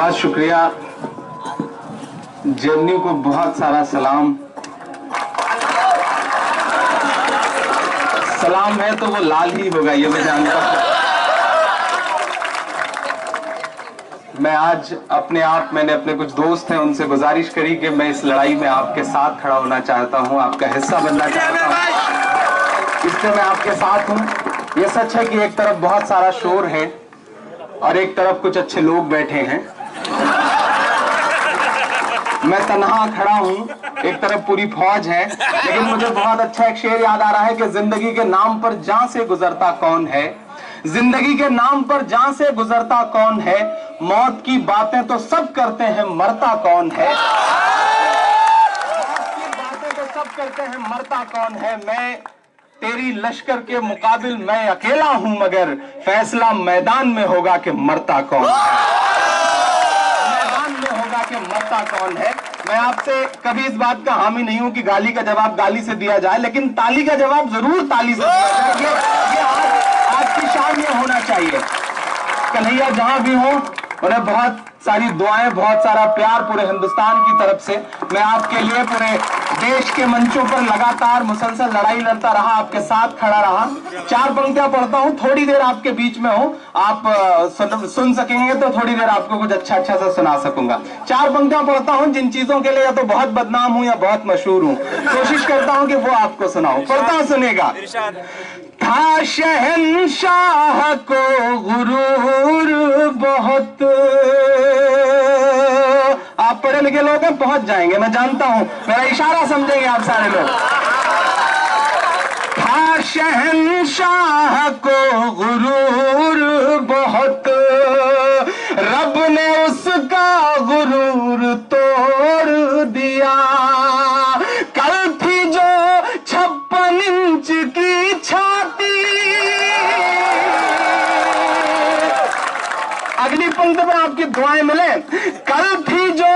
बहुत शुक्रिया। जेएनयू को बहुत सारा सलाम। सलाम है तो वो लाल ही होगा, ये मैं जानता हूं। मैं आज मैंने अपने कुछ दोस्त हैं उनसे गुजारिश करी कि मैं इस लड़ाई में आपके साथ खड़ा होना चाहता हूं, आपका हिस्सा बनना चाहता हूं, इसलिए मैं आपके साथ हूं। ये सच है कि एक तरफ बहुत सारा शोर है और एक तरफ कुछ अच्छे लोग बैठे हैं। मैं तन्हा खड़ा हूं, एक तरफ पूरी फौज है। लेकिन मुझे बहुत अच्छा एक शेर याद आ रहा है कि जिंदगी के नाम पर जान से गुजरता कौन है, जिंदगी के नाम पर जान से गुजरता कौन है, मौत की बातें तो सब करते हैं, मरता कौन है। मौत की बातें तो सब करते हैं, मरता कौन है। मैं तेरी लश्कर के मुकाबिल मैं अकेला हूं, मगर फैसला मैदान में होगा कि मरता कौन है, मैदान में होगा कि मरता कौन है। मैं आपसे कभी इस बात का हामी नहीं हूं कि गाली का जवाब गाली से दिया जाए, लेकिन ताली का जवाब जरूर ताली से दिया जाए। ये आज की शान ये होना चाहिए। कन्हैया जहां भी हो उन्हें बहुत सारी दुआएं, बहुत सारा प्यार पूरे हिंदुस्तान की तरफ से। मैं आपके लिए पूरे देश के मंचों पर लगातार मुसलसल लड़ाई लड़ता रहा, आपके साथ खड़ा रहा। 4 पंक्तियां पढ़ता हूं, थोड़ी देर आपके बीच में हो, आप सुन सकेंगे तो थोड़ी देर आपको कुछ अच्छा सा सुना सकूंगा। 4 पंक्तियां पढ़ता हूं जिन चीजों के लिए या तो बहुत बदनाम हूं या बहुत मशहूर हूं, कोशिश करता हूं कि वो आपको सुनाऊं। पढ़ता हूं, सुनेगा। था शहंशाह को गुरूर बहुत, आप पढ़े लिखे लोग हैं, पहुंच जाएंगे, मैं जानता हूं, मेरा इशारा समझेंगे आप सारे लोग। था शहंशाह को गुरूर बहुत, रब ने उसका गुरूर तोड़ दिया। कल थी जो 56 इंच की छाती, अगली पंक्ति में आपकी दुआएं मिले। कल थी जो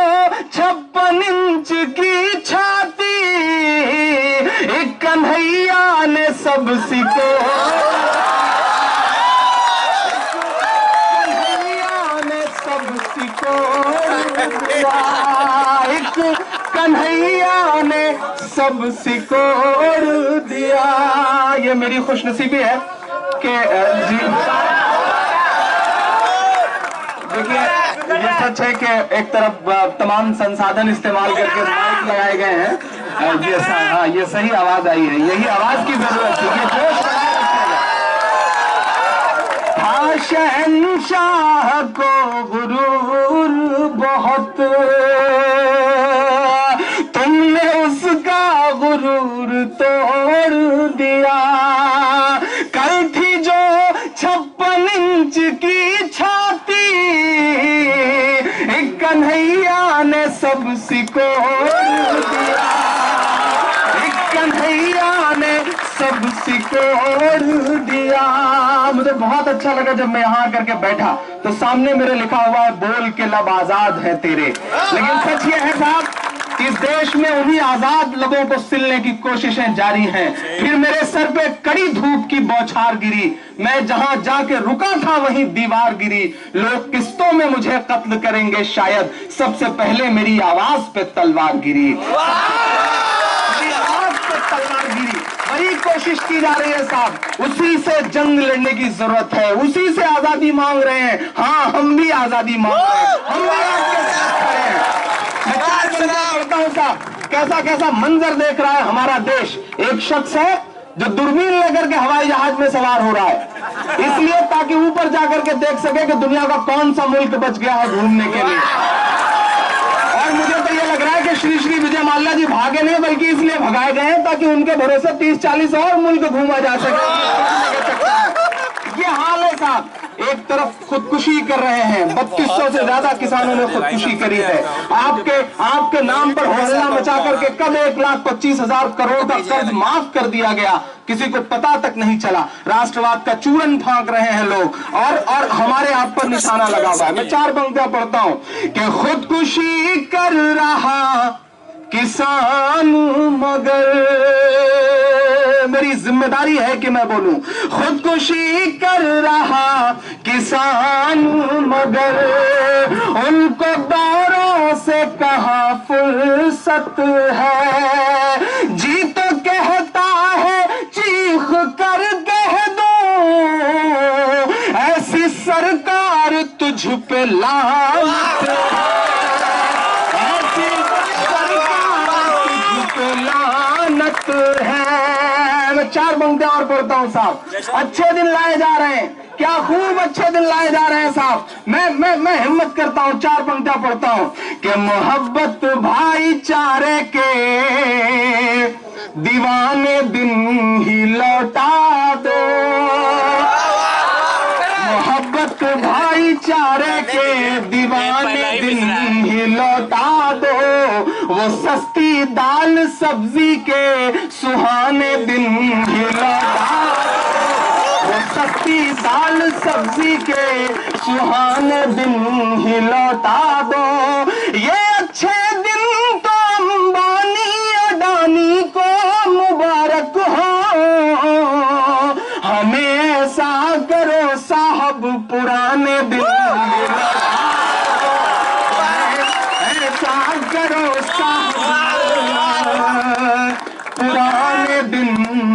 56 इंच की छाती, एक कन्हैया ने सब सिको, कन्हैया ने सब सिकोड़ दिया, एक कन्हैया ने सब सिकोड़ दिया। ये मेरी खुशनसीबी है कि देखिए, ये सच है कि एक तरफ तमाम संसाधन इस्तेमाल करके माइक लगाए गए हैं। हाँ, ये सही आवाज आई है, यही आवाज की जरूरत है। जोश बनाए रखिएगा। था शहंशाह को गुरूर बहुत, तुमने उसका गुरूर तोड़ दिया। कल थी जो 56 इंच की छाती, एक कन्हैया ने सब सिकोड़ दिया, एक कन्हैया ने सब सिकोड़ दिया। मुझे बहुत अच्छा लगा जब मैं यहाँ आकर के बैठा तो सामने मेरे लिखा हुआ है, बोल के लब आजाद है तेरे। लेकिन सच ये है साहब, इस देश में उन्हीं आजाद लबों को सिलने की कोशिशें जारी हैं। फिर मेरे सर पे कड़ी धूप की बौछार गिरी, मैं जहां जाके रुका था वहीं दीवार गिरी। लोग किस्तों में मुझे कत्ल करेंगे शायद, सबसे पहले मेरी आवाज पे तलवार गिरी, मेरी आवाज पे तलवार गिरी। वही कोशिश की जा रही है साहब, उसी से जंग लड़ने की जरूरत है, उसी से आजादी मांग रहे हैं। हाँ, हम भी आजादी मांग रहे हैं, हम भी आपके साथ खड़े हैं। करता हूं साहब, कैसा कैसा मंजर देख रहा है हमारा देश। एक शख्स है जो दूरबीन लेकर के हवाई जहाज में सवार हो रहा है, इसलिए ताकि ऊपर जाकर के देख सके कि दुनिया का कौन सा मुल्क बच गया है घूमने के लिए। और मुझे तो ये लग रहा है कि श्री श्री विजय माल्या जी भागे नहीं, बल्कि इसलिए भगाए गए हैं ताकि उनके भरोसे 30-40 और मुल्क घूमा जा सके। ये हाल है साहब। एक तरफ खुदकुशी कर रहे हैं, 3200 से ज्यादा किसानों ने खुदकुशी करी है। आपके नाम पर हौसला मचा करके कब 1,25,000 करोड़ का कर्ज माफ कर दिया गया, किसी को पता तक नहीं चला। राष्ट्रवाद का चूरन फांक रहे हैं लोग और हमारे आप पर निशाना लगा हुआ है। मैं 4 पंक्तियां पढ़ता हूं कि खुदकुशी कर रहा किसान मगर, मेरी जिम्मेदारी है कि मैं बोलूं, खुदकुशी कर रहा किसान मगर उनको दौरों से कहाँ फुर्सत है, जी तो कहता है चीख कर कह दो, ऐसी सरकार तुझ पे लानत है, ऐसी सरकार तुझ पे लानत है। मैं 4 पंक्तियां और पढ़ता हूं साहब। अच्छे दिन लाए जा रहे हैं, क्या खूब अच्छे दिन लाए जा रहे हैं साहब। मैं हिम्मत करता हूं, 4 पंक्तियां पढ़ता हूं कि मोहब्बत भाईचारे के दीवाने दिन ही लौटा दो, मोहब्बत भाईचारे के दीवाने दिन ही लौटा दो, वो सस्ती दाल सब्जी के सुहाने दिन ही लौटा दो, वो सस्ती दाल सब्जी के सुहाने दिन ही लौटा दो। ये अच्छे दिन तो अंबानी अडानी को मुबारक हो, हमें ऐसा करो साहब पुराने दिन ऐसा करो साहब पुराने दिन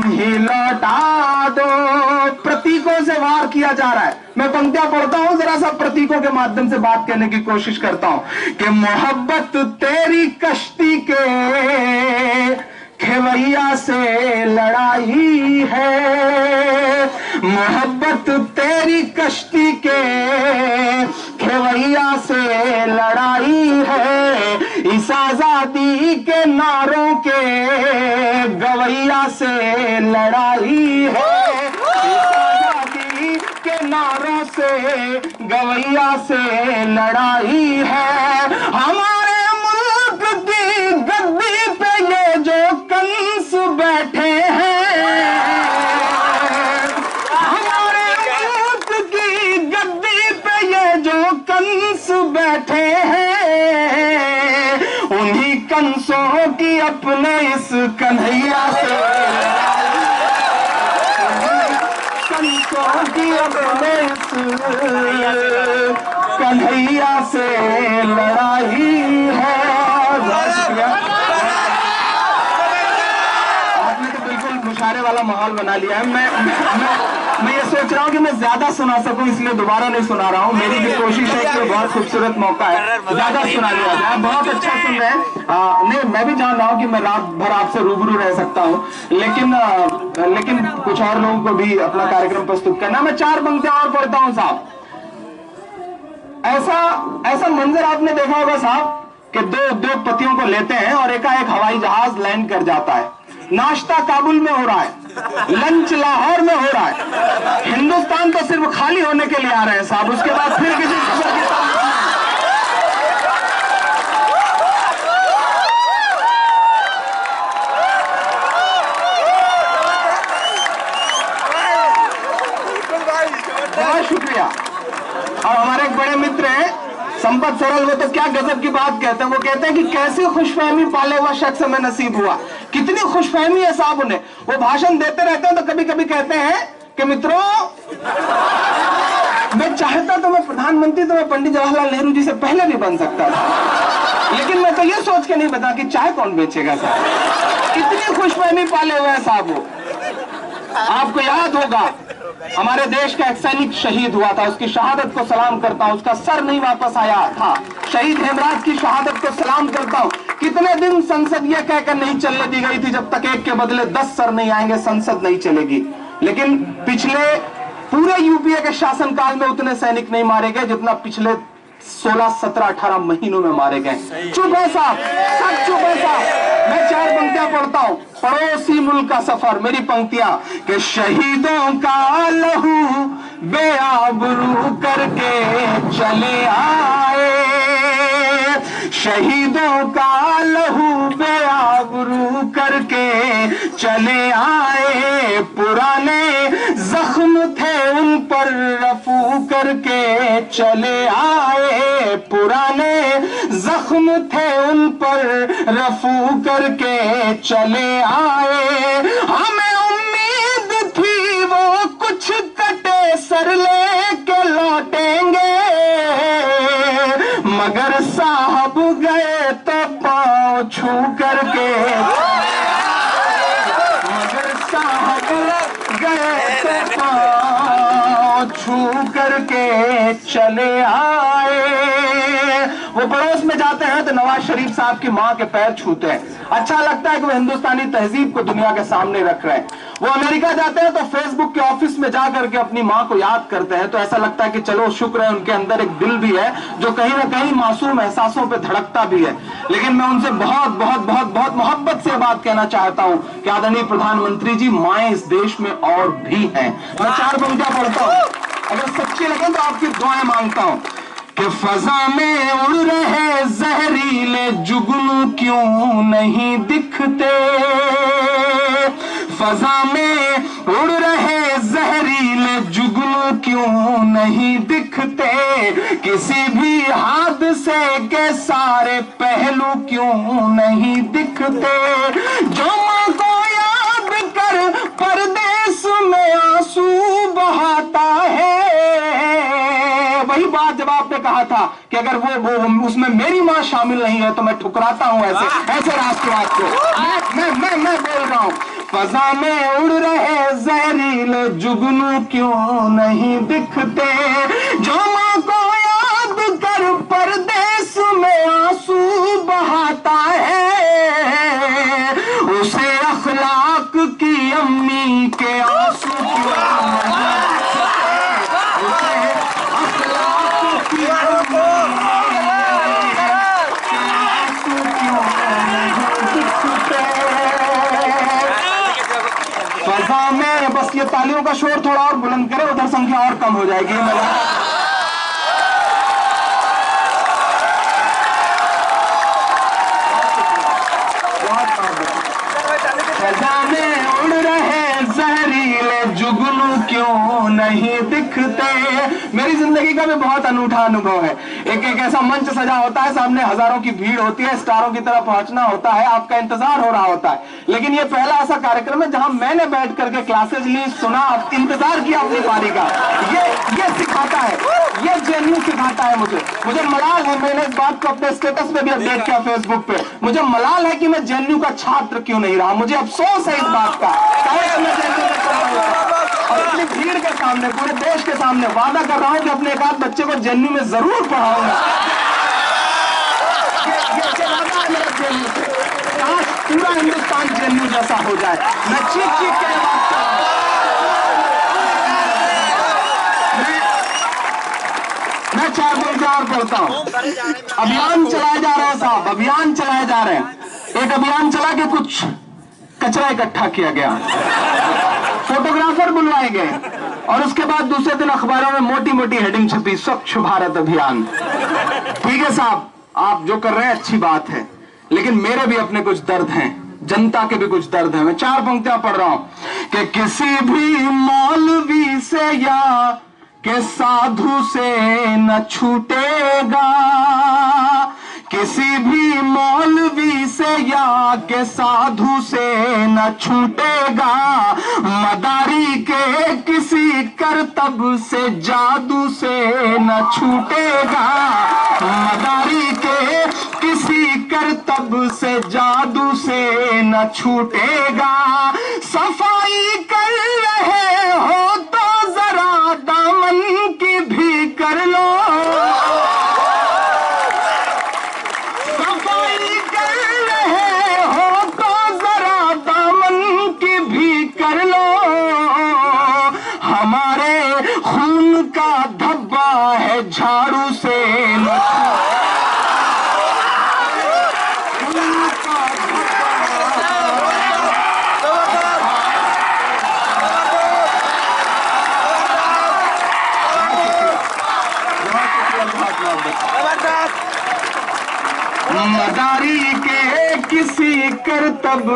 ही लौटा दो। प्रतीकों से वार किया जा रहा है। मैं पंक्तियां पढ़ता हूं, जरा सा प्रतीकों के माध्यम से बात करने की कोशिश करता हूं कि मोहब्बत तेरी कश्ती के खेवैया से लड़ाई है, मोहब्बत तेरी कश्ती के खेवैया से लड़ाई है, इस आजादी के नारों के गवैया से लड़ाई है, इस आजादी के नारों से गवैया से लड़ाई है। हमारे मुल्क की गद्दी पे ये जो कंस बैठे हैं, हमारे मुल्क की गद्दी पे ये जो कंस बैठे हैं, उन्हीं कंसों की अपने इस कन्हैया से, कंसों की अपने इस कन्हैया से लड़ाई है। आपने तो बिल्कुल मुशारे वाला माहौल बना लिया है। मैं ये सोच रहा हूँ कि मैं ज्यादा सुना सकूं, इसलिए दोबारा नहीं सुना रहा हूँ। मेरी भी कोशिश है कि बहुत खूबसूरत मौका है, ज्यादा सुना लिया जाए। बहुत अच्छा सुन रहे हैं। नहीं, मैं भी जान रहा हूँ कि मैं रात भर आपसे रूबरू रह सकता हूँ, लेकिन कुछ और लोगों को भी अपना कार्यक्रम प्रस्तुत करना। मैं 4 पंक्तियां और पढ़ता हूँ साहब। ऐसा मंजर आपने देखा होगा साहब कि दो उद्योगपतियों को लेते हैं और एकाएक हवाई जहाज लैंड कर जाता है। नाश्ता काबुल में हो रहा है, लंच लाहौर में हो रहा है। हिंदुस्तान तो सिर्फ खाली होने के लिए आ रहे हैं साहब, उसके बाद फिर किसी खबर की बहुत शुक्रिया। और हमारे एक बड़े मित्र हैं संपत सरल, वो तो क्या गजब की बात कहते हैं। वो कहते हैं कि कैसी खुशफहमी पाले हुआ शख्स में नसीब हुआ। कितनी खुशफहमी है साहब उन्हें। वो भाषण देते रहते हैं तो कभी कभी कहते हैं कि मित्रों, मैं चाहता तो मैं प्रधानमंत्री तो मैं पंडित जवाहरलाल नेहरू जी से पहले भी बन सकता था, लेकिन मैं तो ये सोच के नहीं बता कि चाय कौन बेचेगा साहब। कितनी खुशफहमी पाले हुए हैं साहब वो। आपको याद होगा हमारे देश का एक सैनिक शहीद हुआ था, उसकी शहादत को सलाम करता हूं। उसका सर नहीं वापस आया था। शहीद हेमराज की शहादत को सलाम करता हूं। कितने दिन संसद यह कहकर नहीं चलने दी गई थी जब तक एक के बदले 10 सर नहीं आएंगे संसद नहीं चलेगी। लेकिन पिछले पूरे यूपीए के शासनकाल में उतने सैनिक नहीं मारे गए जितना पिछले 16, 17, 18 महीनों में मारे गए। चुप है साहब, सब चुप है साहब। मैं 4 पंक्तियां पढ़ता हूं। पड़ोसी मुल्क का सफर, मेरी पंक्तियां कि शहीदों का लहू बेआबरू करके चले आए, शहीदों का लहू बेआबरू करके चले आए, पुराने जख्म थे उन पर रफू करके चले आए, पुराने जख्म थे उन पर रफू करके चले आए। हमें उम्मीद थी वो कुछ कटे सर लेके लौटेंगे, मगर साहब गए तो पाँव छू करके, मगर साहब गए तो पाँव छू करके चले आए। वो पड़ोस में जाते हैं तो नवाज शरीफ साहब की मां के पैर छूते हैं। अच्छा लगता है कि वो हिंदुस्तानी तहजीब को दुनिया के सामने रख रहे हैं। वो अमेरिका जाते हैं तो फेसबुक के ऑफिस में जाकर के अपनी मां को याद करते हैं, तो ऐसा लगता है कि चलो शुक्र है उनके अंदर एक दिल भी है जो कहीं ना कहीं मासूम एहसासों पे धड़कता भी है। लेकिन मैं उनसे बहुत बहुत बहुत बहुत मोहब्बत से बात कहना चाहता हूं कि आदरणीय प्रधानमंत्री जी, माएं इस देश में और भी हैं। मैं 4 पंक्तियां पढ़ता हूं, अगर सच्ची लगे तो आपकी दुआएं मांगता हूं कि फजा में उड़ रहे जहरीले जुगनू क्यों नहीं दिखते, फजा में उड़ रहे जहरीले जुगनू क्यों नहीं दिखते, किसी भी हादसे के सारे पहलू क्यों नहीं दिखते, जो मां को याद कर परदेश में आंसू बहाता है। वही बात जब आपने कहा था कि अगर वो उसमें मेरी मां शामिल नहीं है तो मैं ठुकराता हूं ऐसे राष्ट्रवाद को। मैं बोल रहा हूं, फजा में उड़ रहे जहरीले जुगनू क्यों नहीं दिखते, जो मां को याद कर परदेश में आंसू बहाता है, उसे अखलाक की अम्मी के आंसू क्यों नहीं, उसे अखलाक की फजा में, बस ये तालियों का शोर थोड़ा और बुलंद करे, उधर संख्या और कम हो जाएगी। फजा में उड़ रहे जहरीले जुगनू क्यों नहीं दिखते। मेरी जिंदगी का भी बहुत अनूठा अनुभव है। एक ऐसा मंच सजा होता है, सामने हजारों की भीड़ होती है, स्टारों की तरह पहुंचना होता है, आपका इंतजार हो रहा होता है। लेकिन ये पहला ऐसा कार्यक्रम है जहां मैंने बैठ करके क्लासेज ली, सुना, इंतजार किया अपनी बारी का। ये सिखाता है, ये जेएनयू सिखाता है मुझे मलाल है, मैंने इस बात को अपने स्टेटस पे भी अपडेट किया फेसबुक पे, मुझे मलाल है कि मैं जेएनयू का छात्र क्यों नहीं रहा। मुझे अफसोस है इस बात का। और इतनी भीड़ के सामने, पूरे देश के सामने वादा कर रहा हूं कि अपने एक आध बच्चे को जेएनयू में जरूर पढ़ाऊंगा। काश पूरा हिंदुस्तान जेएनयू जैसा हो जाए। मैं चीख के बात कर रहा हूं। मैं 4 पंक्तियां बोलता हूं। अभियान चलाए जा रहे हैं साहब, अभियान चलाए जा रहे हैं। एक अभियान चला के कुछ कचरा इकट्ठा किया गया, फोटोग्राफर बुलवाए गए, और उसके बाद दूसरे दिन अखबारों में मोटी मोटी हेडिंग छपी, स्वच्छ भारत अभियान। ठीक है साहब, आप जो कर रहे हैं अच्छी बात है, लेकिन मेरे भी अपने कुछ दर्द हैं, जनता के भी कुछ दर्द हैं। मैं 4 पंक्तियां पढ़ रहा हूं कि किसी भी मौलवी से या के साधु से न छूटेगा, किसी भी मौलवी से या के साधु से न छूटेगा, मदारी के किसी करतब से जादू से न छूटेगा, मदारी के किसी करतब से जादू से न छूटेगा। सफाई कर रहे हो तो जरा दामन की भी कर लो, सफाई कर रहे हो तो जरा दामन की भी कर लो, हमारे खून का धब्बा है झाड़ू से न मदारी के किसी करतब